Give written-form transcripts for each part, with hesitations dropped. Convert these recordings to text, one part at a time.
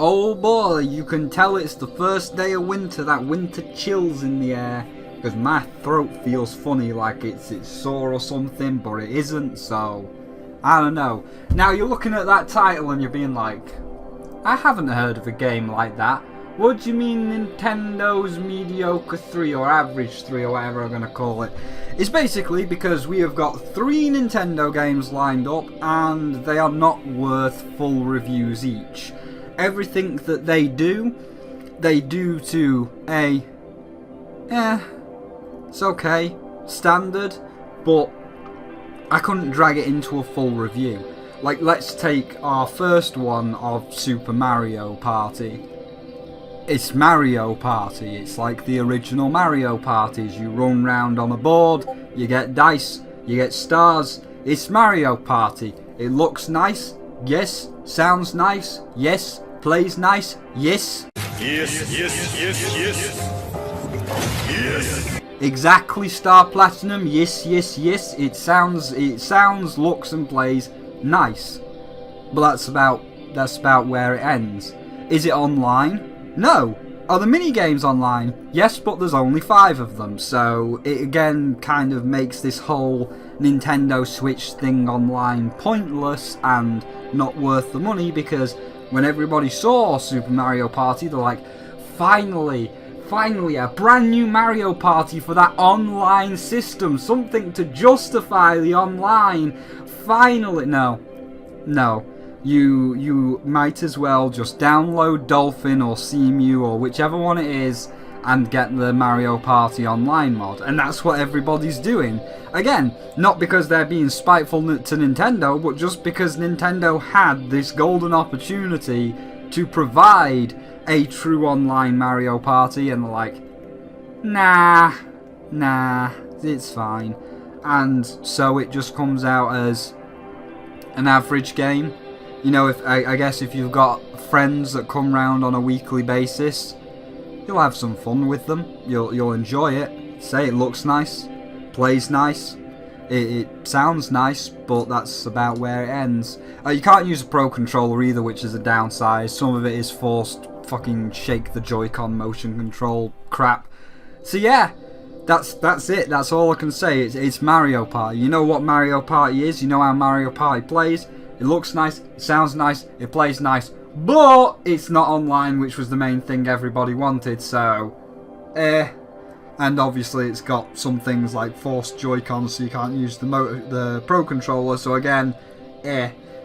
Oh boy, you can tell it's the first day of winter, that winter chills in the air. Because my throat feels funny, like it's sore or something, but it isn't, so I don't know. Now you're looking at that title and you're being like, I haven't heard of a game like that. What do you mean Nintendo's mediocre 3 or average 3 or whatever I'm going to call it? It's basically because we have got 3 Nintendo games lined up and they are not worth full reviews each. Everything that they do to a, it's okay, standard, but I couldn't drag it into a full review. Like, let's take our first one of Super Mario Party. It's Mario Party. It's like the original Mario Parties. You run round on a board, you get dice, you get stars. It's Mario Party. It looks nice, yes. Sounds nice, yes. Plays nice, yes. Yes, yes, yes, yes. Yes. Exactly Star Platinum, yes, yes, yes. It sounds, looks and plays nice. But that's about where it ends. Is it online? No. Are the minigames online? Yes, but there's only 5 of them, so it again kind of makes this whole Nintendo Switch thing online pointless and not worth the money, because when everybody saw Super Mario Party, they're like, finally a brand new Mario Party for that online system, something to justify the online. Finally, no. You might as well just download Dolphin or Cemu or whichever one it is and get the Mario Party Online mod. And that's what everybody's doing. Again, not because they're being spiteful to Nintendo, but just because Nintendo had this golden opportunity to provide a true online Mario Party, and they're like, nah, it's fine. And so it just comes out as an average game. You know, I guess if you've got friends that come round on a weekly basis, you'll have some fun with them. You'll enjoy it. Say it looks nice, plays nice, it sounds nice, but that's about where it ends. You can't use a Pro Controller either, which is a downside. Some of it is forced fucking shake the Joy-Con motion control crap. So yeah, that's it. That's all I can say. It's Mario Party. You know what Mario Party is. You know how Mario Party plays. It looks nice, it sounds nice, it plays nice, but it's not online, which was the main thing everybody wanted, so, And obviously it's got some things like forced Joy-Cons, so you can't use the Pro Controller, so again,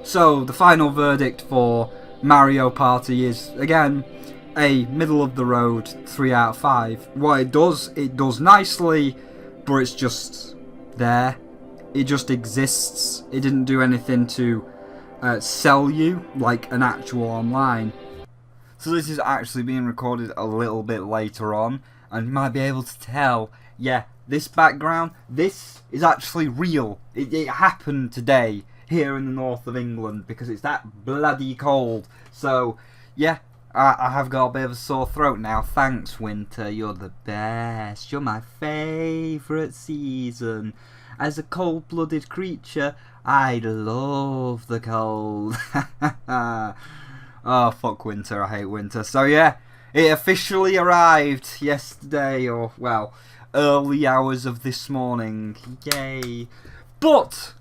So the final verdict for Mario Party is, again, a middle-of-the-road 3 out of 5. What it does nicely, but it's just there. It just exists. It didn't do anything to sell you like an actual online. So this is actually being recorded a little bit later on, and you might be able to tell, yeah, this background, this is actually real. It happened today here in the north of England because it's that bloody cold. So yeah, I have got a bit of a sore throat now. Thanks, winter, you're the best. You're my favourite season. As a cold-blooded creature, I love the cold. Oh, fuck winter, I hate winter. So yeah, it officially arrived yesterday, or, well, early hours of this morning. Yay. But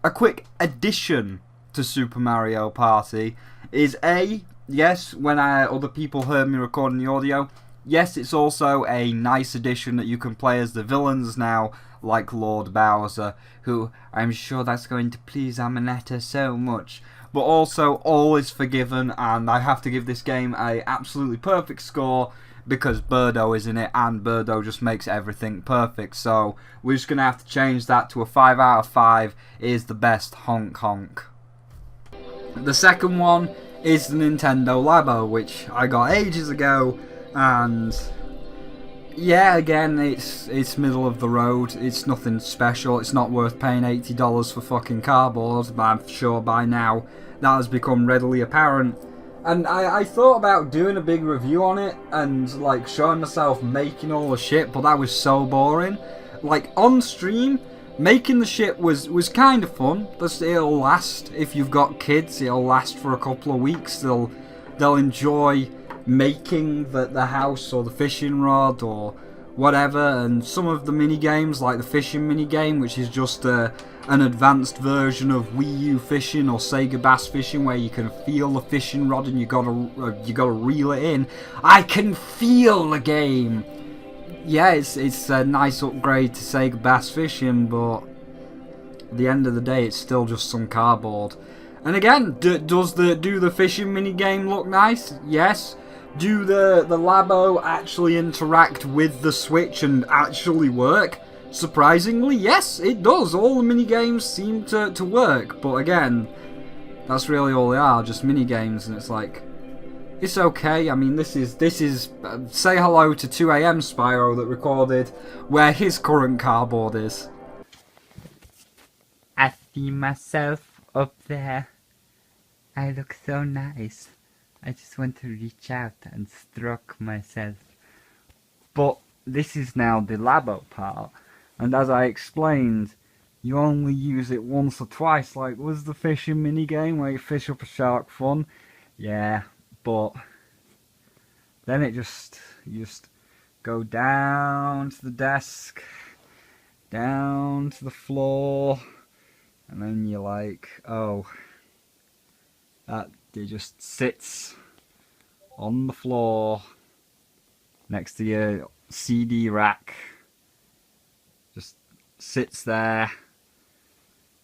a quick addition to Super Mario Party is yes, when other people heard me recording the audio, yes, it's also a nice addition that you can play as the villains now, like Lord Bowser, who I'm sure that's going to please Amanetta so much. But also, all is forgiven, and I have to give this game a absolutely perfect score because Birdo is in it, and Birdo just makes everything perfect. So we're just going to have to change that to a 5 out of 5. It is the best honk honk. The second one is the Nintendo Labo, which I got ages ago, and yeah, again, it's middle of the road. It's nothing special. It's not worth paying $80 for fucking cardboard, but I'm sure by now that has become readily apparent. And I thought about doing a big review on it and like showing myself making all the shit, but that was so boring. Like on stream, making the shit was kind of fun. It'll last if you've got kids. It'll last for a couple of weeks. They'll they'll enjoy making the house or the fishing rod or whatever. And some of the mini games, like the fishing mini game, which is just an advanced version of Wii U fishing or Sega Bass fishing, where you can feel the fishing rod and you gotta reel it in. I can feel the game. Yeah, it's a nice upgrade to Sega Bass fishing, but at the end of the day, it's still just some cardboard. And again, do the fishing mini game look nice? Yes. Do the Labo actually interact with the Switch and actually work? Surprisingly, yes, it does. All the mini games seem to work, but again, that's really all they are, just mini games, and it's like, it's okay. I mean, this is say hello to 2 AM Spyro that recorded where his current cardboard is. I see myself up there. I look so nice. I just want to reach out and stroke myself. But this is now the Labo part, and as I explained, you only use it once or twice. Like, was the fishing mini game where you fish up a shark fun? Yeah, but then you just go down to the desk, down to the floor, and then you're like, oh, that it just sits on the floor next to your CD rack. Just sits there,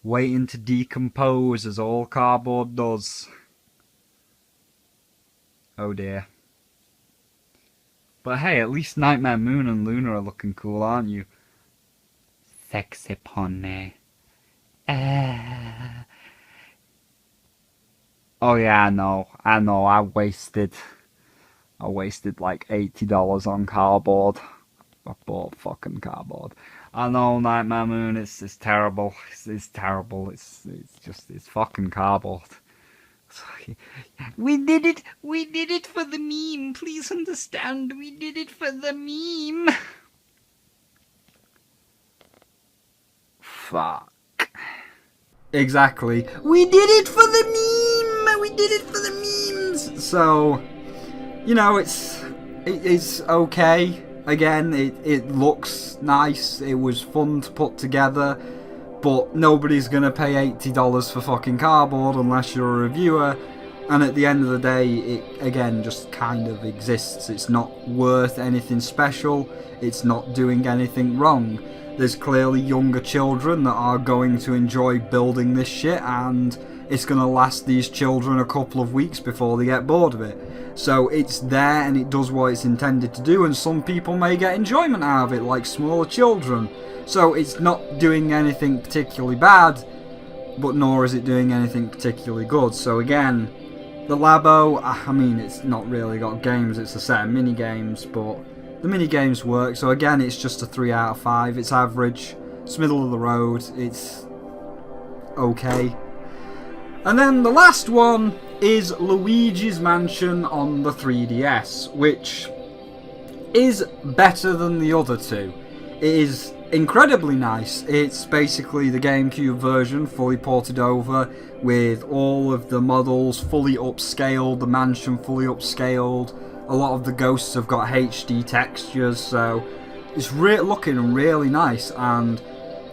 waiting to decompose as all cardboard does. Oh dear. But hey, at least Nightmare Moon and Luna are looking cool, aren't you? Sexy pony. Oh yeah, I know, I wasted like $80 on cardboard. I bought fucking cardboard. I know, Nightmare Moon, it's terrible. It's terrible. It's fucking cardboard. We did it for the meme. Please understand, we did it for the meme. Fuck. Exactly. We did it for the meme! We did it for the memes! So, you know, it's okay. Again, it looks nice. It was fun to put together. But nobody's gonna pay $80 for fucking cardboard unless you're a reviewer. And at the end of the day, it again just kind of exists. It's not worth anything special. It's not doing anything wrong. There's clearly younger children that are going to enjoy building this shit, and it's going to last these children a couple of weeks before they get bored of it. So it's there and it does what it's intended to do, and some people may get enjoyment out of it, like smaller children. So it's not doing anything particularly bad, but nor is it doing anything particularly good. So again, the Labo, I mean, it's not really got games, it's a set of mini games, but the mini games work. So again, it's just a 3 out of 5. It's average. It's middle of the road. It's okay. And then the last one is Luigi's Mansion on the 3DS, which is better than the other two. It is incredibly nice. It's basically the GameCube version fully ported over with all of the models fully upscaled, the mansion fully upscaled. A lot of the ghosts have got HD textures, so it's looking really nice, and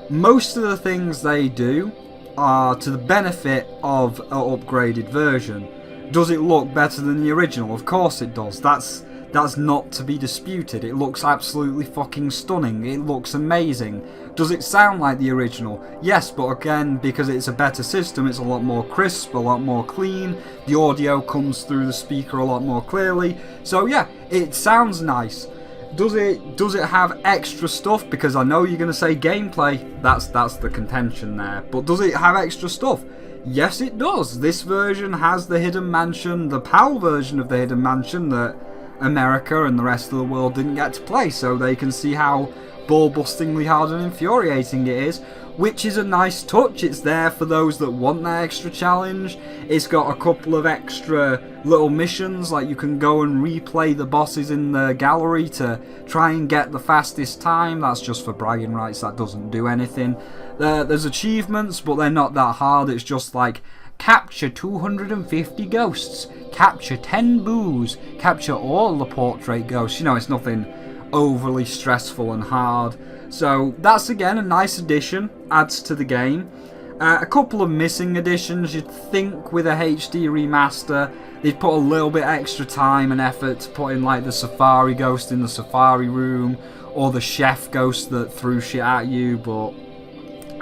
most of the things they do are to the benefit of an upgraded version. Does it look better than the original? Of course it does. That's not to be disputed. It looks absolutely fucking stunning. It looks amazing. Does it sound like the original? Yes, but again, because it's a better system, it's a lot more crisp, a lot more clean. The audio comes through the speaker a lot more clearly. So yeah, it sounds nice. Does it have extra stuff? Because I know you're going to say gameplay. That's the contention there. But does it have extra stuff? Yes, it does. This version has the Hidden Mansion, the PAL version of the Hidden Mansion that America and the rest of the world didn't get to play, so they can see how ball-bustingly hard and infuriating it is, which is a nice touch. It's there for those that want that extra challenge. It's got a couple of extra little missions, like you can go and replay the bosses in the gallery to try and get the fastest time. That's just for bragging rights, that doesn't do anything. There's achievements, but they're not that hard. It's just like capture 250 ghosts, capture 10 boos, capture all the portrait ghosts. You know, it's nothing overly stressful and hard. So that's again a nice addition, adds to the game. A couple of missing additions. You'd think with a HD remaster they'd put a little bit extra time and effort to put in like the safari ghost in the safari room, or the chef ghost that threw shit at you, but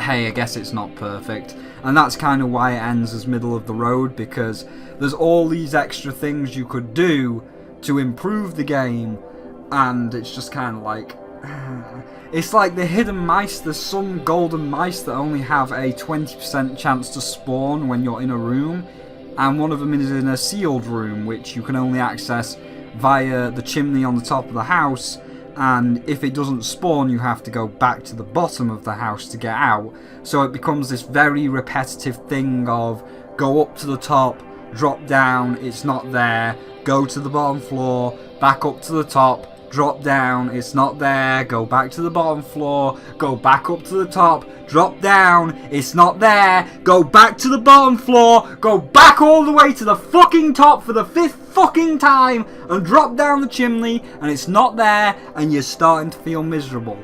hey, I guess it's not perfect. And that's kind of why it ends as middle of the road, because there's all these extra things you could do to improve the game, and it's just kind of like... It's like the hidden mice. There's some golden mice that only have a 20% chance to spawn when you're in a room, and one of them is in a sealed room, which you can only access via the chimney on the top of the house, and if it doesn't spawn you have to go back to the bottom of the house to get out. So it becomes this very repetitive thing of go up to the top, drop down, it's not there, go to the bottom floor, back up to the top, drop down, it's not there, go back to the bottom floor, go back up to the top, drop down, it's not there, go back to the bottom floor, go back all the way to the fucking top for the 5th fucking time, and drop down the chimney, and it's not there, and you're starting to feel miserable.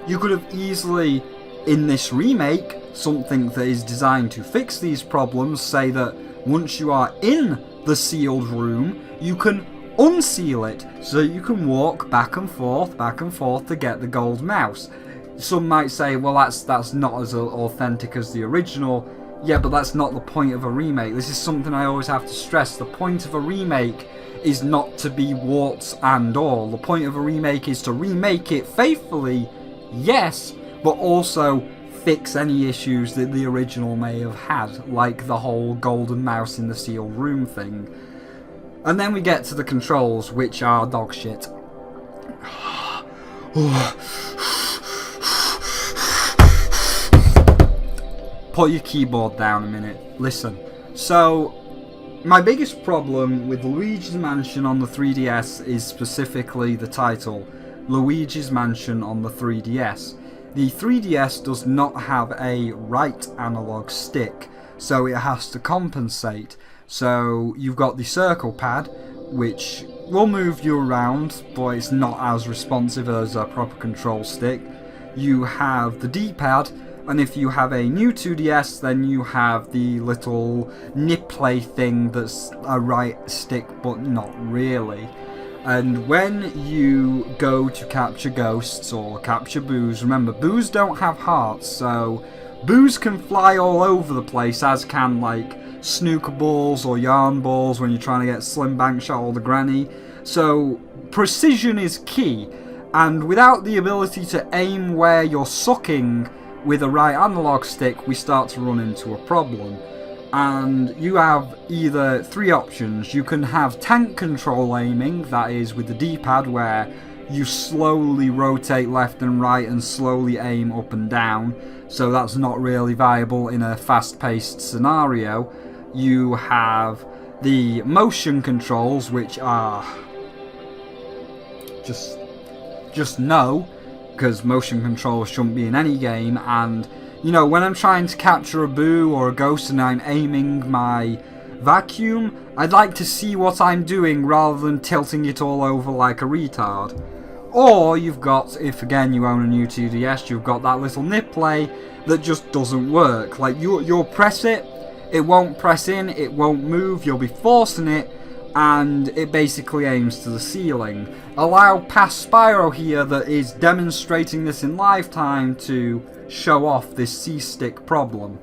You could have easily, in this remake, something that is designed to fix these problems, say that once you are in the sealed room, you can unseal it, so you can walk back and forth to get the gold mouse. Some might say, well, that's not as authentic as the original. Yeah, but that's not the point of a remake. This is something I always have to stress. The point of a remake is not to be warts and all. The point of a remake is to remake it faithfully, yes, but also fix any issues that the original may have had, like the whole golden mouse in the sealed room thing. And then we get to the controls, which are dog shit. Put your keyboard down a minute. Listen. So, my biggest problem with Luigi's Mansion on the 3DS is specifically the title, Luigi's Mansion on the 3DS. The 3DS does not have a right analog stick, so it has to compensate. So you've got the circle pad, which will move you around, but it's not as responsive as a proper control stick. You have the D-pad, and if you have a new 2DS, then you have the little nip-play thing that's a right stick, but not really. And when you go to capture ghosts or capture boos, remember, boos don't have hearts, so boos can fly all over the place, as can, like, snooker balls or yarn balls when you're trying to get Slim Bank Shot or the granny. So precision is key, and without the ability to aim where you're sucking with a right analog stick, we start to run into a problem. And you have either 3 options. You can have tank control aiming, that is with the D-pad, where you slowly rotate left and right and slowly aim up and down, so that's not really viable in a fast-paced scenario. You have the motion controls, which are just no, because motion controls shouldn't be in any game. And you know, when I'm trying to capture a boo or a ghost and I'm aiming my vacuum, I'd like to see what I'm doing rather than tilting it all over like a retard. Or you've got, if again you own a new 2DS, you've got that little nip play that just doesn't work. Like you'll press it, it won't press in, it won't move, you'll be forcing it, and it basically aims to the ceiling. Allow past Spyro here, that is demonstrating this in lifetime, to show off this C-stick problem.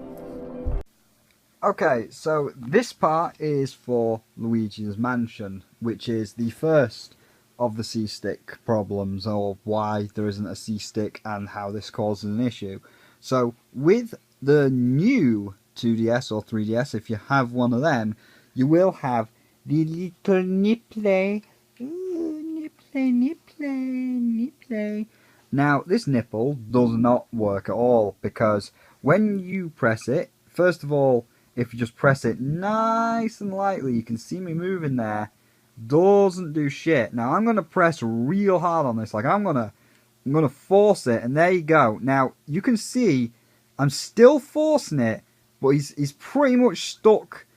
Okay, so this part is for Luigi's Mansion, which is the first of the C-stick problems, or why there isn't a C-stick and how this causes an issue. So with the new 2DS or 3DS, if you have one of them, you will have the little nipple. Nipple. Now, this nipple does not work at all, because when you press it, first of all, if you just press it nice and lightly, you can see me moving there, doesn't do shit. Now, I'm going to press real hard on this, like I'm going to force it, and there you go. Now, you can see I'm still forcing it, but he's pretty much stuck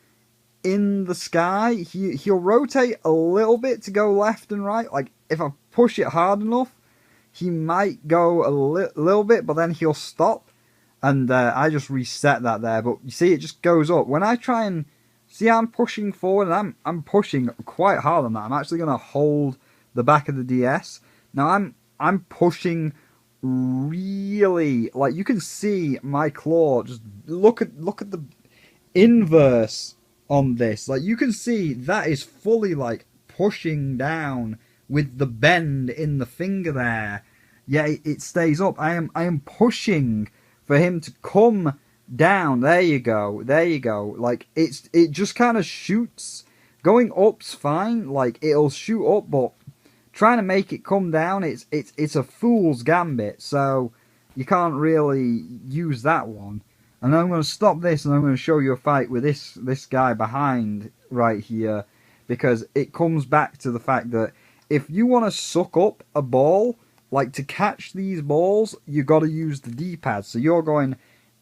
in the sky. He'll rotate a little bit to go left and right. Like, if I push it hard enough, he might go a little bit, but then he'll stop. And I just reset that there. But you see, it just goes up. When I try and... See, I'm pushing forward, and I'm pushing quite hard on that. I'm actually going to hold the back of the DS. Now, I'm pushing really... Like, you can see my claw. Just look at the inverse on this. Like, you can see that is fully, like, pushing down with the bend in the finger there. Yeah, it stays up. I am pushing for him to come down. There you go. There you go. Like, it just kind of shoots. Going up's fine. Like, it'll shoot up, but trying to make it come down, it's a fool's gambit. So you can't really use that one. And I'm going to stop this, and I'm going to show you a fight with this guy behind right here, because it comes back to the fact that if you want to suck up a ball, like to catch these balls, you got to use the D-pad. So you're going,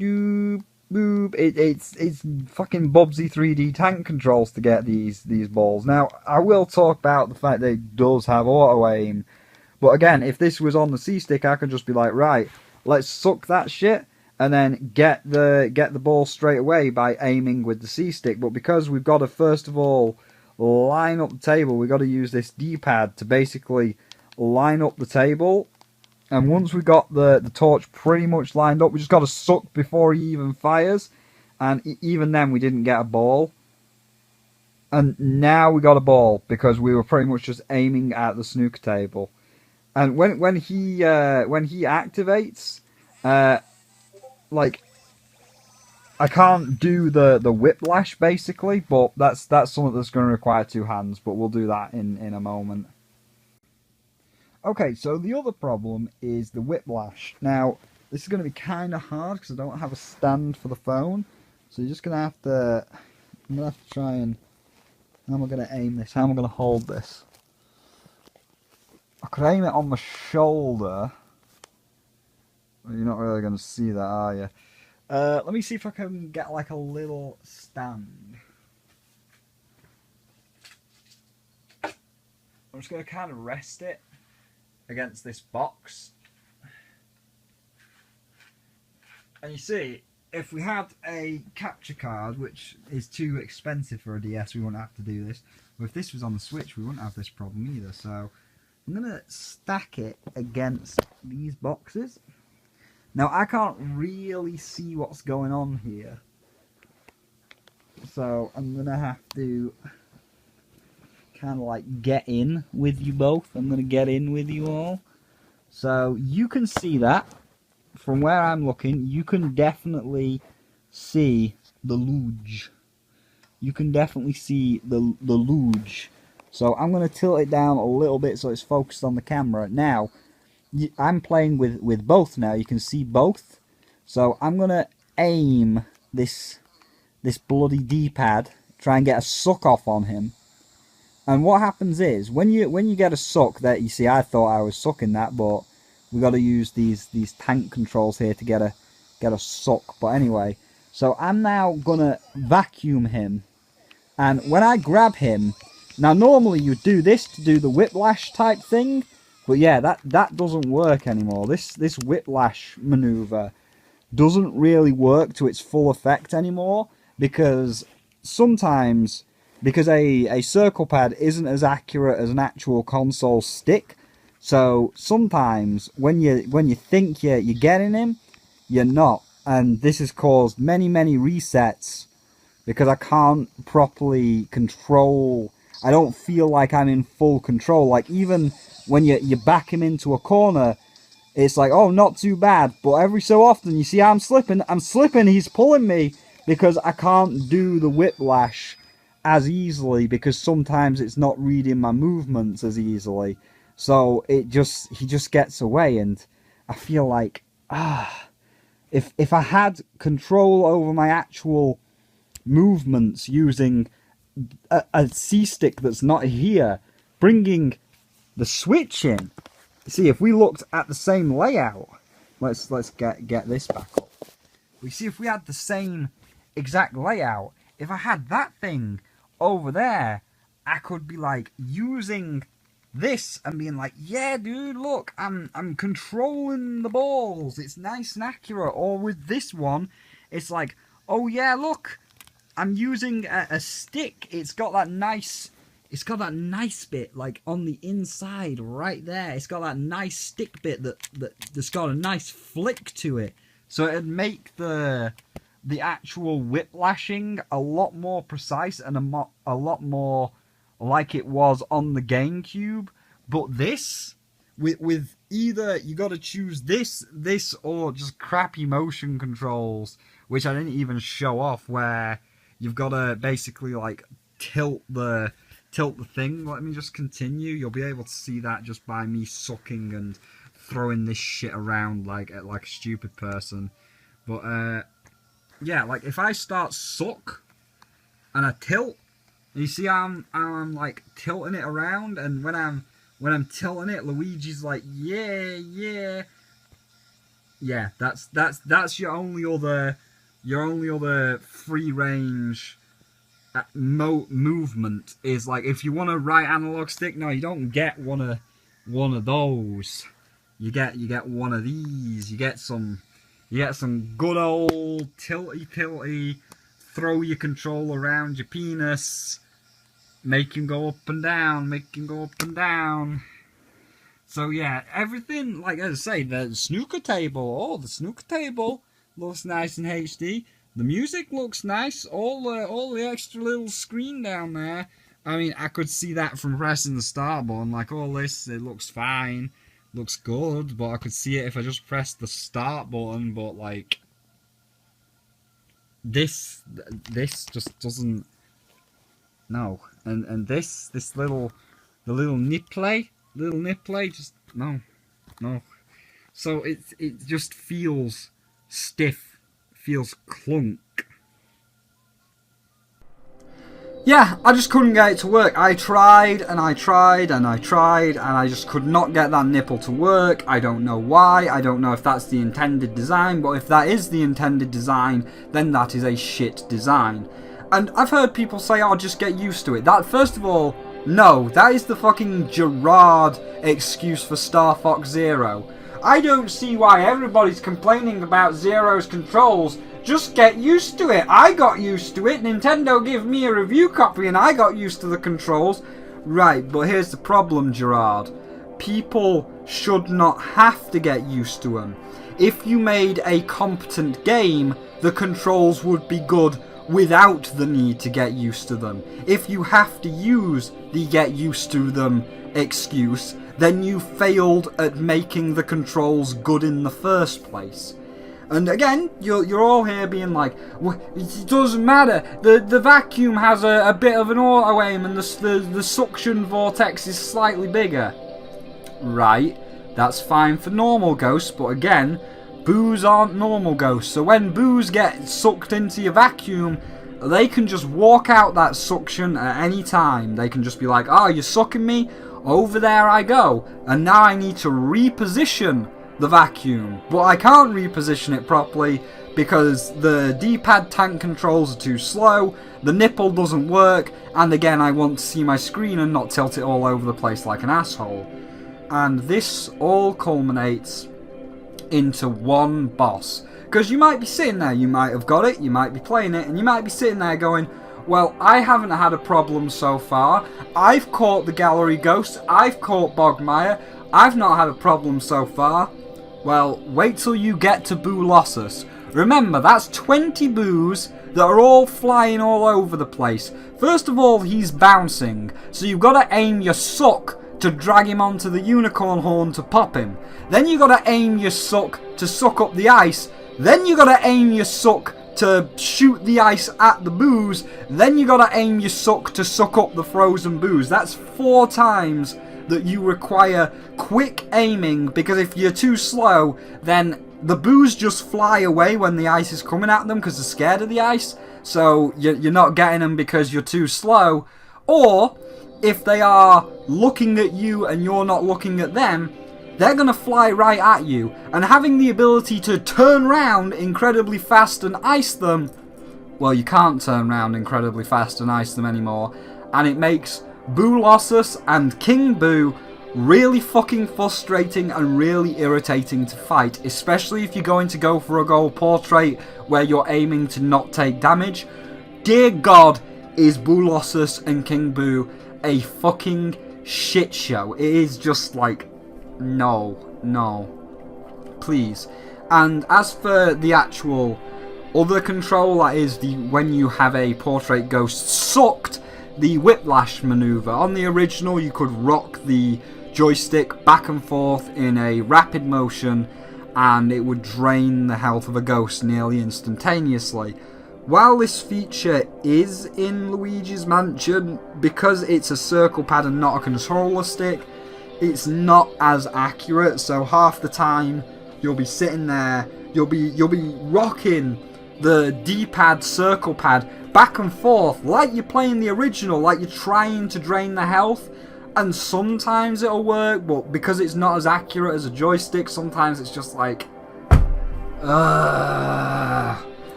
boop, boop. It's fucking Bubsy 3D tank controls to get these balls. Now, I will talk about the fact that it does have auto aim, but again, if this was on the C-stick, I could just be like, right, let's suck that shit, and then get the ball straight away by aiming with the C-stick. But because we've got to first of all line up the table, we've got to use this D-pad to basically line up the table. And once we got the torch pretty much lined up, we just got to suck before he even fires. And even then, we didn't get a ball. And now we got a ball because we were pretty much just aiming at the snooker table. And when he activates, like, I can't do the whiplash basically, but that's something that's going to require two hands. But we'll do that in a moment. Okay, so the other problem is the whiplash. Now, this is going to be kind of hard because I don't have a stand for the phone. So you're just going to have to... I'm going to have to try and... How am I going to aim this? How am I going to hold this? I could aim it on my shoulder. Well, you're not really going to see that, are you? Let me see if I can get like a little stand. I'm just going to kind of rest it against this box. And you see, if we had a capture card, which is too expensive for a DS, we wouldn't have to do this. But if this was on the Switch, we wouldn't have this problem either. So I'm going to stack it against these boxes. Now, I can't really see what's going on here. So I'm going to have to kind of like get in with you both. I'm going to get in with you all. So you can see that. From where I'm looking, you can definitely see the luge. You can definitely see the luge. So I'm going to tilt it down a little bit so it's focused on the camera. Now, I'm playing with both now. You can see both. So I'm going to aim this bloody D-pad, try and get a suck off on him. And what happens is, when you get a suck, that you see, I thought I was sucking that, but we got to use these tank controls here to get a suck. But anyway, so I'm now gonna vacuum him, and when I grab him, now normally you do this to do the whiplash type thing, but yeah, that doesn't work anymore. This whiplash maneuver doesn't really work to its full effect anymore, because sometimes, because a circle pad isn't as accurate as an actual console stick. So sometimes when you think you're getting him, you're not, and this has caused many resets because I can't properly control. I don't feel like I'm in full control. Like, even when you back him into a corner, it's like, oh, not too bad. But every so often, you see, I'm slipping. He's pulling me because I can't do the whiplash as easily, because sometimes it's not reading my movements as easily. So he just gets away, and I feel like, if I had control over my actual movements using a C-stick that's not here, bringing the Switch in. See, if we looked at the same layout, let's get this back up. We see if we had the same exact layout, if I had that thing over there, I could be like using this and being like, yeah, dude, look, I'm controlling the balls. It's nice and accurate. Or with this one, it's like, oh yeah, look, I'm using a stick. It's got that nice bit like on the inside right there. It's got that nice stick bit that's got a nice flick to it. So it'd make the actual whiplashing a lot more precise and a lot more like it was on the GameCube. But this, with either you got to choose this or just crappy motion controls, which I didn't even show off, where you've got to basically like tilt the thing. Let me just continue. You'll be able to see that just by me sucking and throwing this shit around like a stupid person. But yeah, like if I start suck and I tilt, you see how I'm like tilting it around, and when I'm tilting it, Luigi's like, yeah. That's your only other free range movement is like if you want a right analog stick. No, you don't get one of those. You get one of these. You get some good old tilty, throw your control around your penis, make him go up and down, So yeah, everything, like as I say, the snooker table looks nice in HD. The music looks nice. All the extra little screen down there. I mean, I could see that from pressing the start button. Like all this, it looks fine, looks good. But I could see it if I just pressed the start button. But like this just doesn't. No, and the little nipple, just no. So it just feels stiff. Feels clunk. Yeah, I just couldn't get it to work. I tried and I just could not get that nipple to work. I don't know why. I don't know if that's the intended design, but if that is the intended design, then that is a shit design. And I've heard people say, oh, just get used to it. That, first of all, no, that is the fucking Gerard excuse for Star Fox Zero. I don't see why everybody's complaining about Zero's controls. Just get used to it. I got used to it. Nintendo gave me a review copy and I got used to the controls. Right, but here's the problem, Gerard. People should not have to get used to them. If you made a competent game, the controls would be good without the need to get used to them. If you have to use the get used to them excuse, then you failed at making the controls good in the first place. And again, you're all here being like, well, it doesn't matter. The vacuum has a bit of an auto aim, and the suction vortex is slightly bigger. Right, that's fine for normal ghosts, but again, boos aren't normal ghosts. So when boos get sucked into your vacuum, they can just walk out that suction at any time. They can just be like, oh, you're sucking me? Over there I go, and now I need to reposition the vacuum, but I can't reposition it properly because the D-pad tank controls are too slow, the nipple doesn't work, and again I want to see my screen and not tilt it all over the place like an asshole. And this all culminates into one boss, because you might be sitting there, you might have got it, you might be playing it, and you might be sitting there going, well, I haven't had a problem so far. I've caught the gallery ghost. I've caught Bogmire. I've not had a problem so far. Well, wait till you get to Boo Lossus. Remember, that's 20 boos that are all flying all over the place. First of all, he's bouncing, so you've got to aim your suck to drag him onto the unicorn horn to pop him. Then you've got to aim your suck to suck up the ice. Then you've got to aim your suck to shoot the ice at the boos. Then you gotta aim your suck to suck up the frozen boos. That's 4 times that you require quick aiming, because if you're too slow, then the boos just fly away when the ice is coming at them because they're scared of the ice. So you're not getting them because you're too slow. Or if they are looking at you and you're not looking at them, they're going to fly right at you. And having the ability to turn round incredibly fast and ice them, well, you can't turn around incredibly fast and ice them anymore, and it makes Boolossus and King Boo really fucking frustrating and really irritating to fight, especially if you're going to go for a gold portrait where you're aiming to not take damage. Dear God, is Boolossus and King Boo a fucking shit show. It is just like, no, please. And as for the actual other control, that is the when you have a portrait ghost sucked, the whiplash maneuver. On the original, you could rock the joystick back and forth in a rapid motion and it would drain the health of a ghost nearly instantaneously. While this feature is in Luigi's Mansion, because it's a circle pad and not a controller stick, it's not as accurate. So half the time you'll be sitting there, you'll be rocking the D-pad circle pad back and forth like you're playing the original, like you're trying to drain the health. And sometimes it'll work, but because it's not as accurate as a joystick, sometimes it's just like,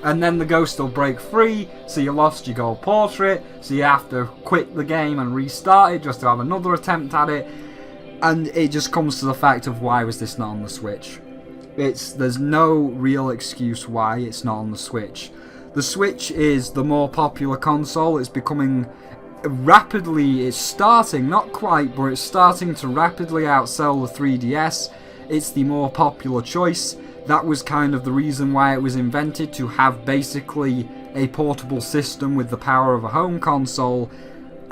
and then the ghost will break free, so you lost your gold portrait, so you have to quit the game and restart it just to have another attempt at it. And it just comes to the fact of, why was this not on the Switch? There's no real excuse why it's not on the Switch. The Switch is the more popular console. It's becoming rapidly, it's starting, not quite, but it's starting to rapidly outsell the 3DS. It's the more popular choice. That was kind of the reason why it was invented, to have basically a portable system with the power of a home console.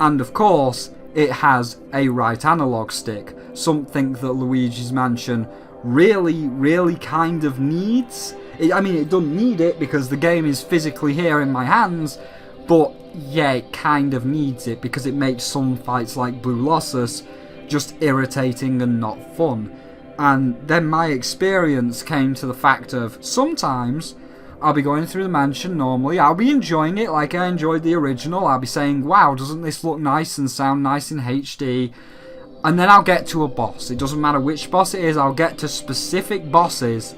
And of course, it has a right analog stick, something that Luigi's Mansion really kind of needs. I mean, it doesn't need it because the game is physically here in my hands, but yeah, it kind of needs it because it makes some fights like Boolossus just irritating and not fun. And then my experience came to the fact of, sometimes I'll be going through the mansion normally, I'll be enjoying it like I enjoyed the original, I'll be saying, wow, doesn't this look nice and sound nice in HD? And then I'll get to a boss. It doesn't matter which boss it is, I'll get to specific bosses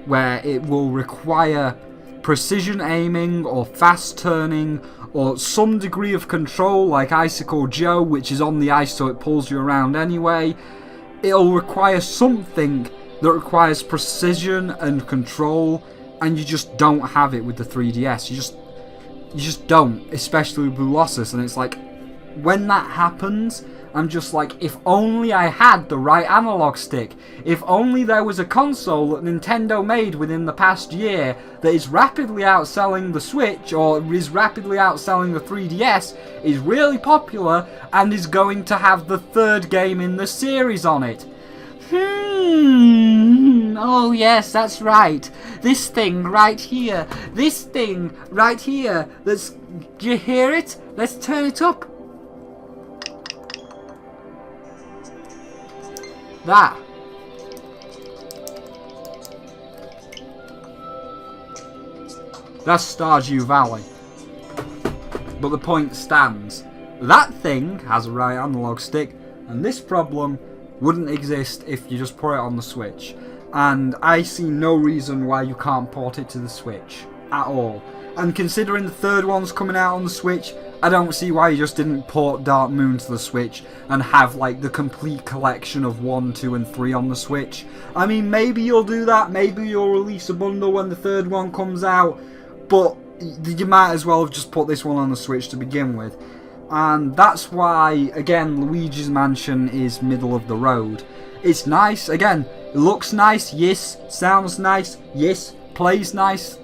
where it will require precision aiming or fast turning or some degree of control, like Icicle Joe, which is on the ice so it pulls you around anyway. It'll require something that requires precision and control, and you just don't have it with the 3DS. You just don't, especially with Boolossus. And it's like, when that happens, I'm just like, if only I had the right analog stick. If only there was a console that Nintendo made within the past year that is rapidly outselling the Switch, or is rapidly outselling the 3DS, is really popular, and is going to have the third game in the series on it. Oh yes, that's right. This thing right here. This thing right here. Do you hear it? Let's turn it up. That. That's Stardew Valley. But the point stands. That thing has a right analog stick, and this problem wouldn't exist if you just put it on the Switch. And I see no reason why you can't port it to the Switch at all. And considering the third one's coming out on the Switch, I don't see why you just didn't port Dark Moon to the Switch and have like the complete collection of 1, 2 and 3 on the Switch. I mean, maybe you'll do that, maybe you'll release a bundle when the third one comes out, but you might as well have just put this one on the Switch to begin with. And that's why, again, Luigi's Mansion is middle of the road. It's nice, again, it looks nice, yes, sounds nice, yes, plays nice,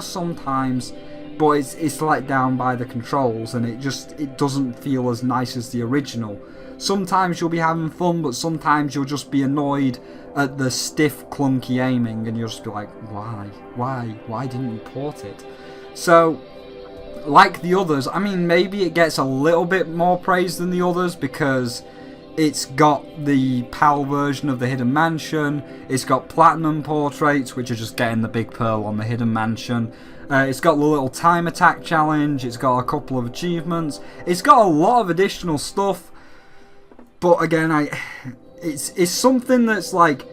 sometimes. But it's let down by the controls, and it doesn't feel as nice as the original. Sometimes you'll be having fun, but sometimes you'll just be annoyed at the stiff, clunky aiming, and you'll just be like, why didn't you port it? So, like the others, I mean, maybe it gets a little bit more praise than the others because it's got the PAL version of the Hidden Mansion, it's got Platinum Portraits, which are just getting the big pearl on the Hidden Mansion. It's got the little time attack challenge, it's got a couple of achievements, it's got a lot of additional stuff, but again, it's something that's like,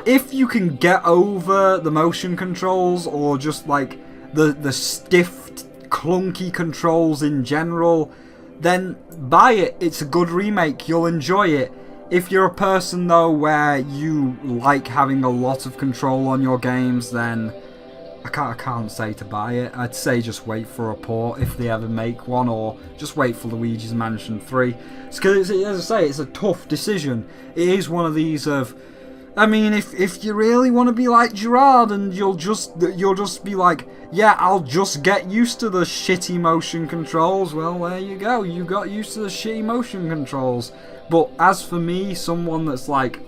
if you can get over the motion controls or just like the stiff clunky controls in general, then buy it. It's a good remake. You'll enjoy it. If you're a person though where you like having a lot of control on your games, then I can't say to buy it. I'd say just wait for a port if they ever make one, or just wait for Luigi's Mansion 3. Because as I say, it's a tough decision. It is one of these of, I mean, if you really want to be like Gerard and you'll just be like, yeah, I'll just get used to the shitty motion controls, well, there you go. You got used to the shitty motion controls. But as for me, someone that's like,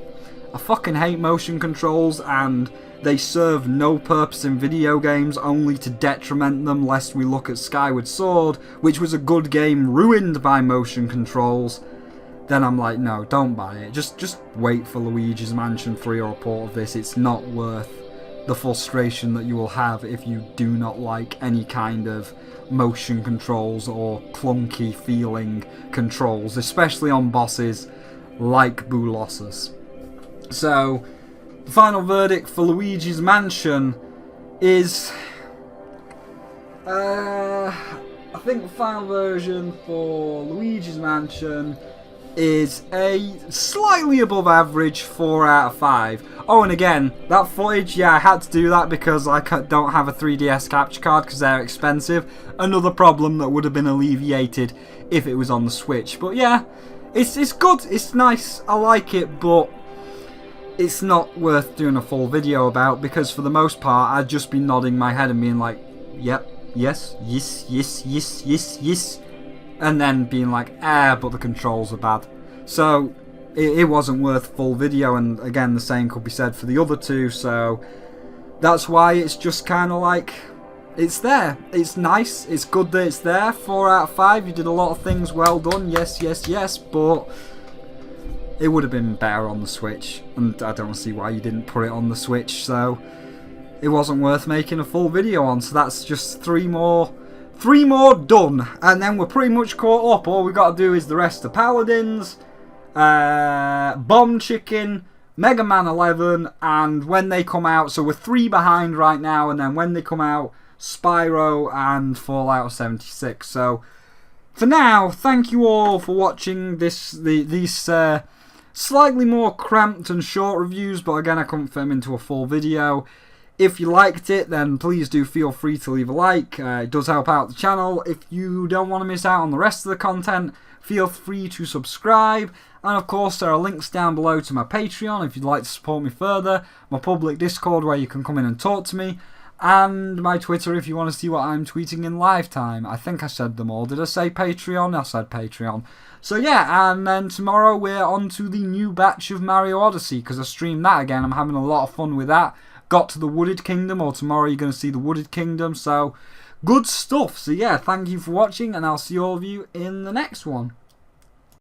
I fucking hate motion controls and they serve no purpose in video games, only to detriment them, lest we look at Skyward Sword, which was a good game ruined by motion controls, then I'm like, no, don't buy it. Just wait for Luigi's Mansion 3 or a port of this. It's not worth the frustration that you will have if you do not like any kind of motion controls or clunky feeling controls, especially on bosses like Boolossus. So, the final verdict for Luigi's Mansion is, I think the final version for Luigi's Mansion is a slightly above average 4 out of 5. Oh, and again, that footage, yeah, I had to do that because I don't have a 3DS capture card because they're expensive. Another problem that would have been alleviated if it was on the Switch. But yeah, it's good, it's nice, I like it, but it's not worth doing a full video about, because for the most part I'd just be nodding my head and being like, yep, yes, yes, yes, yes, yes, yes, and then being like, but the controls are bad. So it wasn't worth full video, and again the same could be said for the other two, so that's why it's just kind of like, it's there, it's nice, it's good that it's there. 4 out of 5, you did a lot of things well done, yes, yes, yes, but it would have been better on the Switch, and I don't see why you didn't put it on the Switch, so it wasn't worth making a full video on. So that's just three more done, and then we're pretty much caught up. All we got to do is the rest of Paladins, Bomb Chicken, Mega Man 11, and when they come out, so we're 3 behind right now, and then when they come out, Spyro and Fallout 76. So for now, thank you all for watching these slightly more cramped and short reviews, but again I couldn't fit them into a full video. If you liked it, then please do feel free to leave a like. It does help out the channel. If you don't want to miss out on the rest of the content, feel free to subscribe. And of course there are links down below to my Patreon if you'd like to support me further, my public Discord where you can come in and talk to me, and my Twitter if you want to see what I'm tweeting in live time. I think I said them all. Did I say Patreon? I said Patreon. So yeah, and then tomorrow we're on to the new batch of Mario Odyssey, because I streamed that again. I'm having a lot of fun with that. Got to the Wooded Kingdom, or tomorrow you're going to see the Wooded Kingdom, so good stuff. So yeah, thank you for watching, and I'll see all of you in the next one.